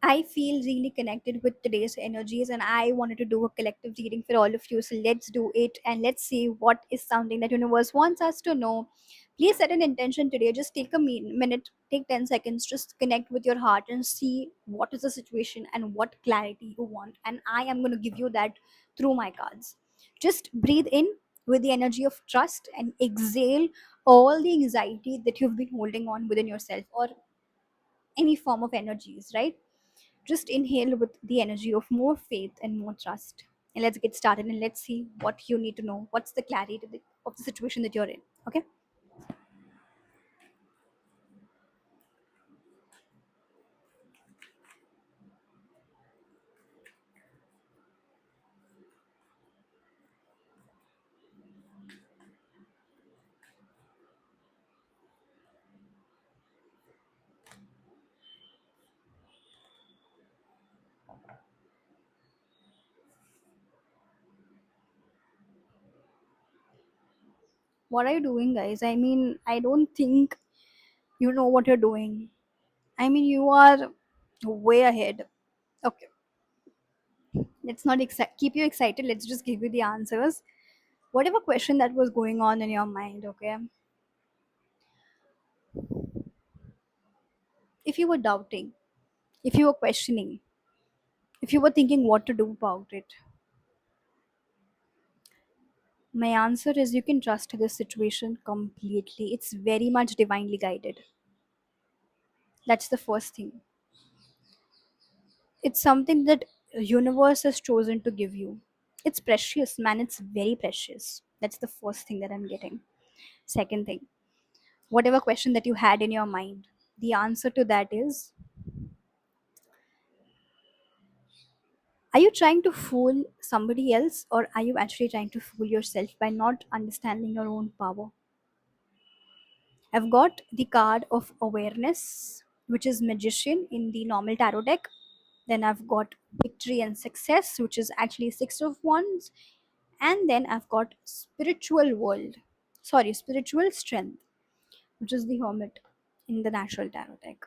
I feel really connected with today's energies, and I wanted to do a collective reading for all of you. So let's do it, and let's see what is something that universe wants us to know. Please set an intention today. Just take a minute, take 10 seconds, just connect with your heart and see what is the situation and what clarity you want. And I am going to give you that through my cards. Just breathe in with the energy of trust and exhale all the anxiety that you've been holding on within yourself, or any form of energies, right? Just inhale with the energy of more faith and more trust. And let's get started, and let's see what you need to know. What's the clarity of the situation that you're in? Okay. What are you doing, guys? I mean, I don't think you know what you're doing. I mean, you are way ahead. Okay. Let's not keep you excited. Let's just give you the answers. Whatever question that was going on in your mind, okay? If you were doubting, if you were questioning, if you were thinking what to do about it, my answer is you can trust this situation completely. It's very much divinely guided. That's the first thing. It's something that universe has chosen to give you. It's precious, man. It's very precious. That's the first thing that I'm getting. Second thing, whatever question that you had in your mind, the answer to that is, are you trying to fool somebody else, or are you actually trying to fool yourself by not understanding your own power? I've got the card of awareness, which is magician in the normal tarot deck. Then I've got victory and success, which is actually six of wands. And then I've got spiritual world. Sorry, spiritual strength, which is the hermit in the natural tarot deck.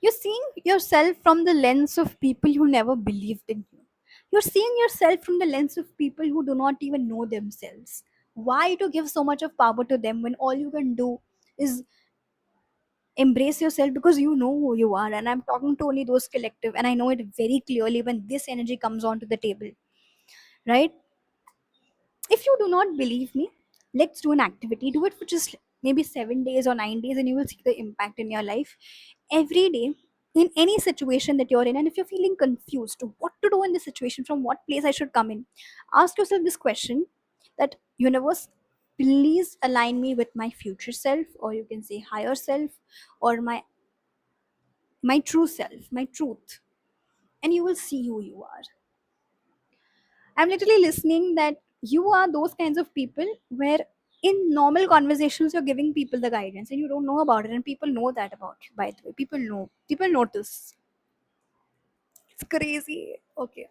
You're seeing yourself from the lens of people who never believed in you. You're seeing yourself from the lens of people who do not even know themselves. Why to give so much of power to them when all you can do is embrace yourself, because you know who you are? And I'm talking to only those collective, and I know it very clearly when this energy comes onto the table, right? If you do not believe me, let's do an activity. Do it for just maybe 7 days or 9 days, and you will see the impact in your life. Every day, in any situation that you're in, and if you're feeling confused to what to do in this situation, from what place I should come in, ask yourself this question: that universe, please align me with my future self, or you can say higher self, or my true self, my truth, and you will see who you are. I'm literally listening that you are those kinds of people where in normal conversations you're giving people the guidance and you don't know about it, and people know that about you, by the way. People notice. It's crazy. Okay.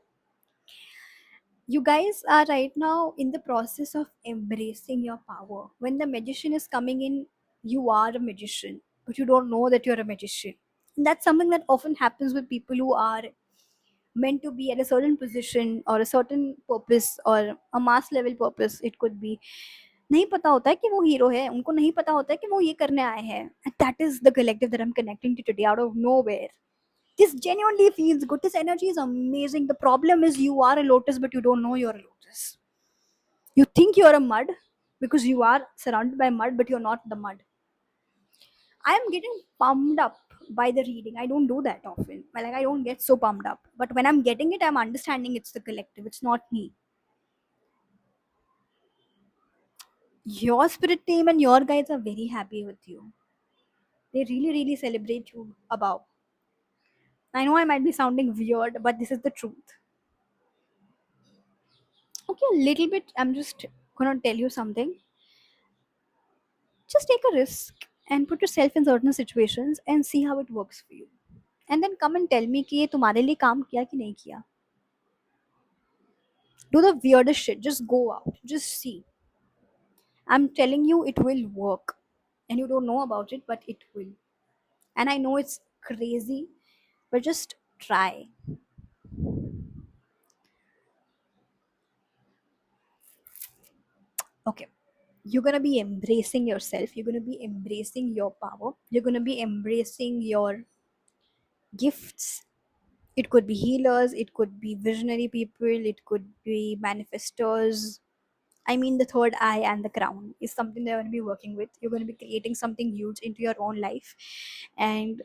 You guys are right now in the process of embracing your power. When the magician is coming in, you are a magician, but you don't know that you're a magician. And that's something that often happens with people who are meant to be at a certain position or a certain purpose or a mass level purpose. It could be नहीं पता होता है कि वो hero है, उनको नहीं पता होता है कि वो ये करने आए हैं. And that is the collective that I'm connecting to today out of nowhere. This genuinely feels good. This energy is amazing. The problem is you are a lotus, but you don't know you're a lotus. You think you're a mud because you are surrounded by mud, but you're not the mud. I am getting pumped up by the reading. I don't do that often. Like, I don't get so pumped up. But when I'm getting it, I'm understanding it's the collective. It's not me. Your spirit team and your guides are very happy with you. They really, really celebrate you above. I know I might be sounding weird, but this is the truth. Okay, a little bit. I'm just gonna tell you something. Just take a risk and put yourself in certain situations and see how it works for you. And then come and tell me कि ये तुम्हारे लिए काम किया कि नहीं किया. Do the weirdest shit. Just go out. Just see. I'm telling you, it will work. and you don't know about it, but it will. And I know it's crazy, but just try. Okay, you're going to be embracing yourself, you're going to be embracing your power, you're going to be embracing your gifts. It could be healers, it could be visionary people, it could be manifestors. I mean, the third eye and the crown is something they're going to be working with. You're going to be creating something huge into your own life, and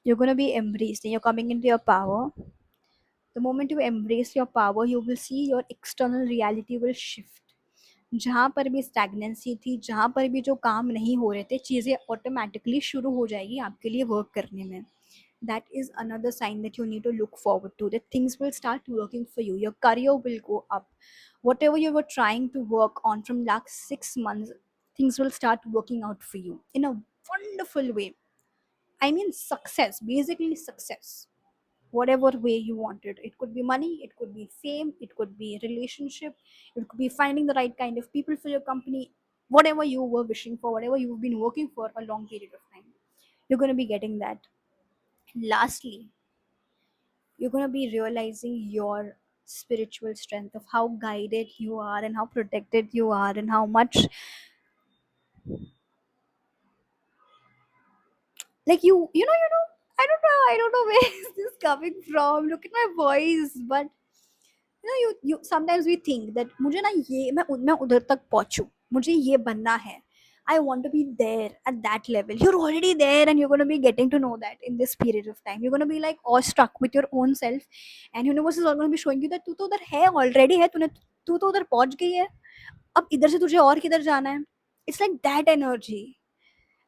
you're going to be embraced, and you're coming into your power. The moment you embrace your power, you will see your external reality will shift. जहाँ पर भी stagnancy थी, जहाँ पर भी जो काम नहीं हो रहे थे, चीज़ें ऑटोमेटिकली शुरू हो जाएगी आपके लिए वर्क करने में. That is another sign that you need to look forward to, that things will start working for you, your career will go up. Whatever you were trying to work on from last 6 months, things will start working out for you in a wonderful way. I mean, success, basically success, whatever way you want it. It could be money, it could be fame, it could be relationship, it could be finding the right kind of people for your company. Whatever you were wishing for, whatever you've been working for a long period of time, you're going to be getting that. Lastly, you're going to be realizing your spiritual strength, of how guided you are and how protected you are, and how much, like, you know, I don't know where is this coming from. Look at my voice. But you sometimes we think that मुझे ना ये मैं उधर तक पहुंचूं, मुझे ये बनना है. I want to be there at that level. You're already there, and you're going to be getting to know that in this period of time. You're going to be like awestruck with your own self, and universe is all going to be showing you that तू तो उधर है already है, तू तो उधर पहुंच गई है. अब इधर से तुझे और किधर जाना है. It's like that energy.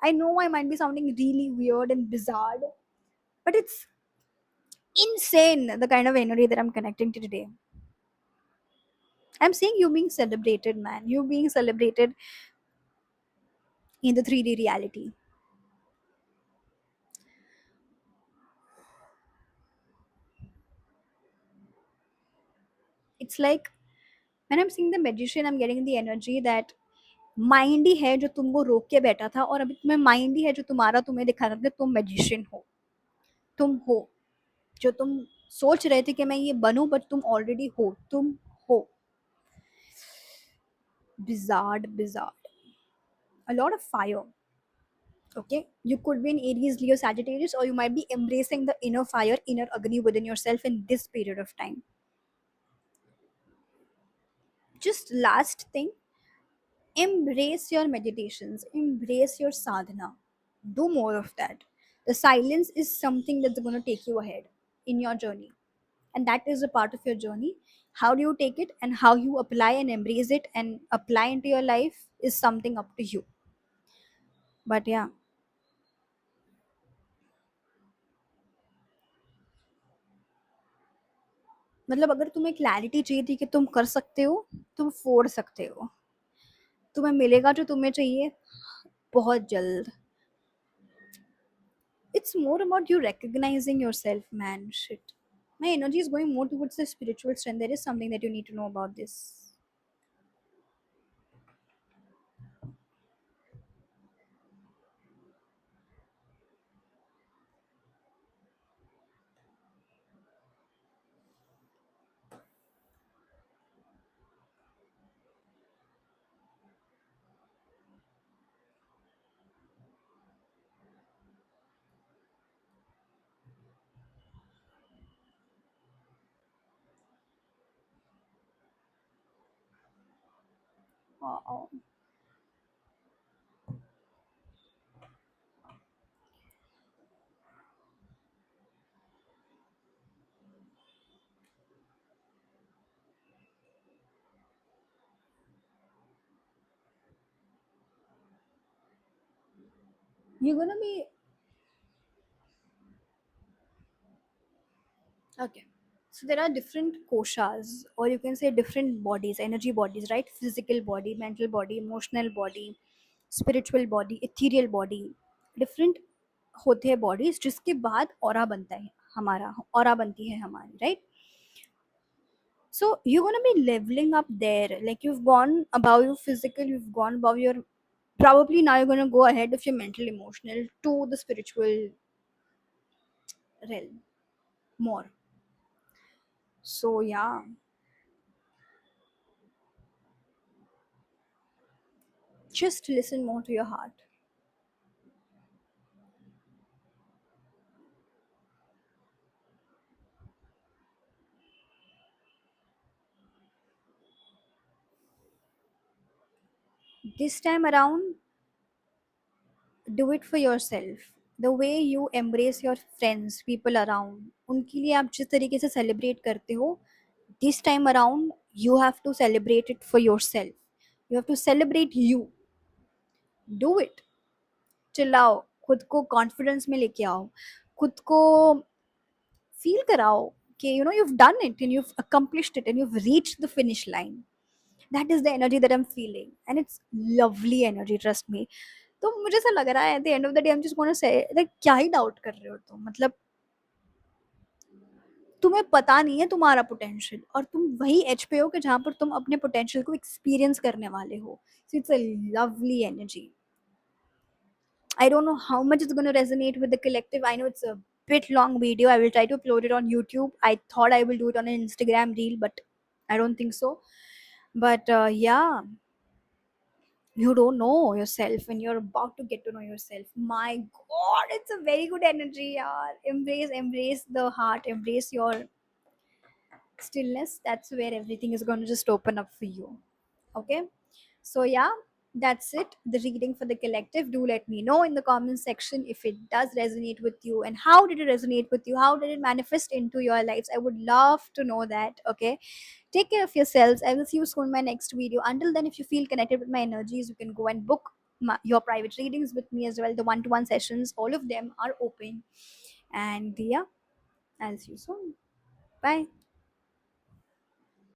I know I might be sounding really weird and bizarre, but it's insane the kind of energy that I'm connecting to today. I'm seeing you being celebrated, man. You being celebrated in the 3D reality. It's like when I'm seeing the magician, I'm getting the energy that mind ही है जो तुमको रोक के बैठा था, और अभी तुम्हें माइंड ही है जो तुम्हें दिखा रहा था कि तुम मैजिशियन हो. तुम हो जो तुम सोच रहे थे कि मैं ये बनूं, बट तुम ऑलरेडी हो. तुम हो. Bizarre. A lot of fire. Okay, you could be in Aries, Leo, Sagittarius, or you might be embracing the inner fire, inner Agni within yourself in this period of time. Just last thing, embrace your meditations, embrace your sadhana. Do more of that. The silence is something that's going to take you ahead in your journey, and that is a part of your journey. How do you take it, and how you apply and embrace it and apply into your life is something up to you. But yeah, मतलब अगर तुम्हें clarity चाहिए थी कि तुम कर सकते हो, तुम फोड़ सकते हो. तुम्हें मिलेगा जो तुम्हें चाहिए बहुत जल्द. It's more about you recognizing yourself, man. Shit. My energy is going more towards the spiritual strength. There is something that you need to know about this. Uh, you're gonna be okay. So there are different koshas, or you can say different bodies, energy bodies, right? Physical body, mental body, emotional body, spiritual body, ethereal body. Different होते हैं bodies, जिसके बाद aura बनता है हमारा, aura बनती है हमारी, right? So you're gonna be leveling up there. Like, you've gone above your physical, you've gone above your probably now you're going to go ahead of your mental emotional to the spiritual realm more. So yeah, just listen more to your heart. This time around, do it for yourself. The way you embrace your friends, people around, उनके लिए आप जिस तरीके से celebrate करते हो, this time around you have to celebrate it for yourself. You have to celebrate you. Do it. चिल्लाओ, खुद को कॉन्फिडेंस में लेके आओ, खुद को फील कराओ कि you know you've done it and you've accomplished it and you've reached the finish line. That is the energy that I'm feeling and it's lovely energy, trust me. तो मुझे ऐसा लग रहा है at the end of the day I'm just going to say like क्या ही doubt कर रहे हो तुम, मतलब तुम्हें पता नहीं है तुम्हारा पोटेंशियल और तुम वही एज पे हो कि जहाँ पर तुम अपने पोटेंशियल को एक्सपीरियंस करने वाले हो. So it's a lovely energy. I don't know how much it's going to resonate with the collective. I know it's a bit long video. I will try to upload it on YouTube. I thought I will do it on an Instagram reel, but I don't think so. But yeah, you don't know yourself and you're about to get to know yourself. My God, it's a very good energy. Yeah. Embrace the heart, embrace your stillness. That's where everything is going to just open up for you. Okay. So yeah, that's it. The reading for the collective. Do let me know in the comments section if it does resonate with you and how did it resonate with you? How did it manifest into your lives? I would love to know that. Okay. Take care of yourselves. I will see you soon in my next video. Until then, if you feel connected with my energies, you can go and book your private readings with me as well. The one-to-one sessions, all of them are open. And yeah, I'll see you soon. Bye.